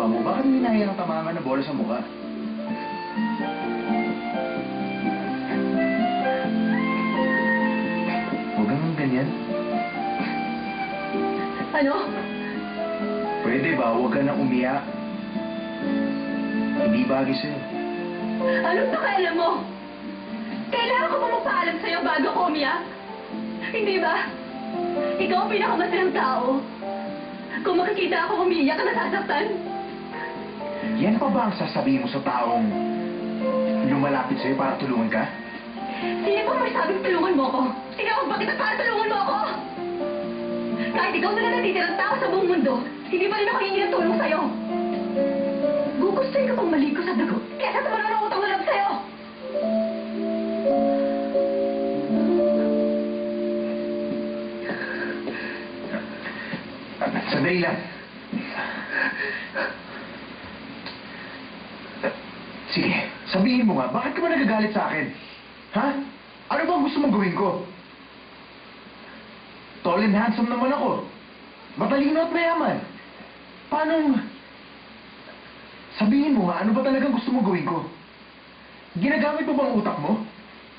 ginawa mo? Bakit mo hinahayang ang tamaman na bola sa mukha? Huwag kang ganyan. Ano? Pwede ba? Huwag ka nang umiyak. Hindi bagay sa'yo. Anong pakialam mo? Kailangan ko ba magpaalam sa'yo bago ko umiyak? Hindi ba? Ikaw ang pinakamasayang tao. Kung makikita ako umiiyak ka nasasaktan. Yan pa ba ang sasabihin mo sa taong lumalapit sa'yo para tulungan ka? Sino ba may sabing tulungan mo ko? Tinawag ba kita para tulungan mo ako? Kahit ikaw na lang natitirang tao sa buong mundo, hindi pa rin ako hihingi ng tulong sa'yo. Gugustuhin ka pang maligo sa dugo, kesa tumalong ng utang na loob sa'yo. Sandali lang. Sige, sabihin mo nga, bakit ka ba nagagalit sa akin? Ha? Ano ba ang gusto mong gawin ko? Tall and handsome naman ako. Matalino at mayaman. Paano? Sabihin mo nga, ano ba talagang gusto mong gawin ko? Ginagamit mo bang utak mo?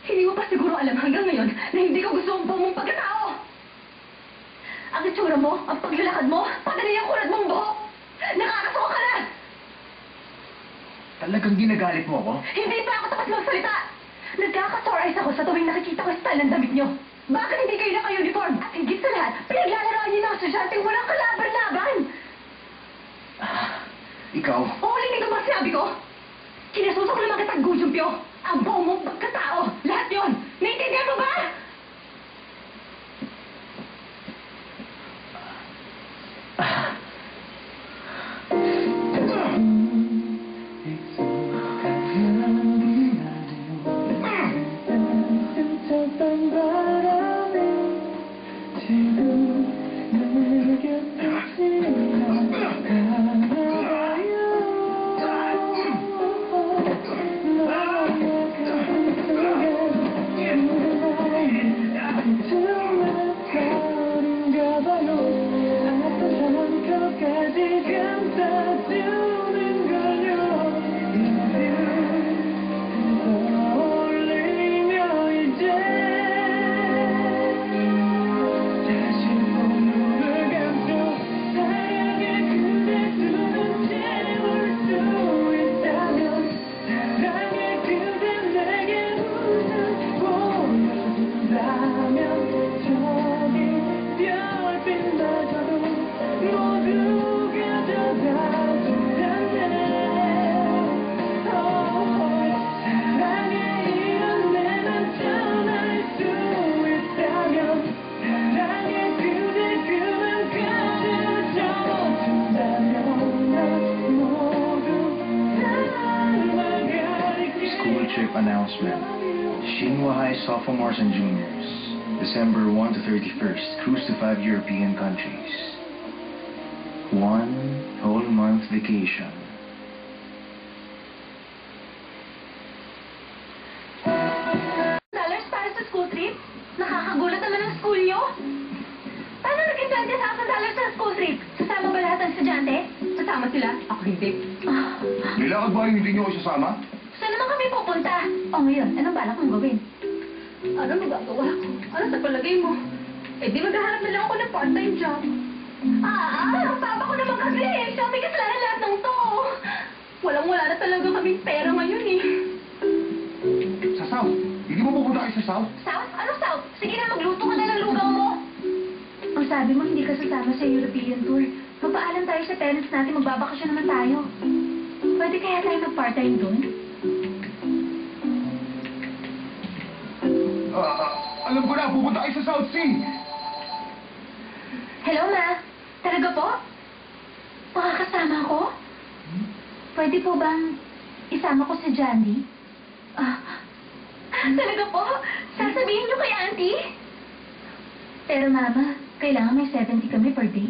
Hindi mo pa siguro alam hanggang ngayon na hindi ko gusto ang buong mong pagkatao. Ang itsura mo, ang paglalakad mo, padali ang kulad mong buhok. Nakakasuka ka na! Talagang ginagalit mo ako? Hindi pa ako tapos magsalita! Nagkaka-sore eyes ako sa tuwing nakikita ko yung style ng damit nyo. Bakit hindi kayo naka-uniform? At higit sa lahat, pinaglalaroan niyo ng estudyanteng walang kalaban-laban! Ikaw? Uulitin ko ba sinabi ko? Kinasusa ko naman kitang gujumpyo. Ang buong mong pagkatao. Lahat yon. Naintindihan mo ba? Announcement. Shinhua High sophomores and juniors, December 1 to 31st, cruise to 5 European countries. 1 whole month vacation. $1 para sa school trip? Nakakagulat naman ang school nyo. Paano naging $20,000 sa school trip? Sasama ba lahat ng estudyante? Sasama sila? Ako hindi. Nilakad ba hindi niyo ako sasama? Saan naman kami pupunta? O ngayon, anong balak mong gawin? Ano magagawa ko? Ano sa palagay mo? Eh di maghahanap na lang ako ng part-time job. Ang papa ko naman kasi. Siya may kasalanan lahat ng to. Walang-wala na talaga kaming pera ngayon eh. Sa South? Hindi mo pupunta kayo sa South? South? Anong South? Sige na, magluto ka na ng lugaw mo. Ang sabi mo, hindi ka sasama sa European tour. Magpaalam tayo sa parents natin, magbabakasyon naman tayo. Pwede kaya tayo mag-part-time doon? Alam ko na, pupunta kayo sa South Sea! Hello, Ma. Talaga po? Makakasama ko? Pwede po bang isama ko si Jandy? Talaga po? Sasabihin niyo kay Auntie? Pero, Mama, kailangan may 70 kami per day.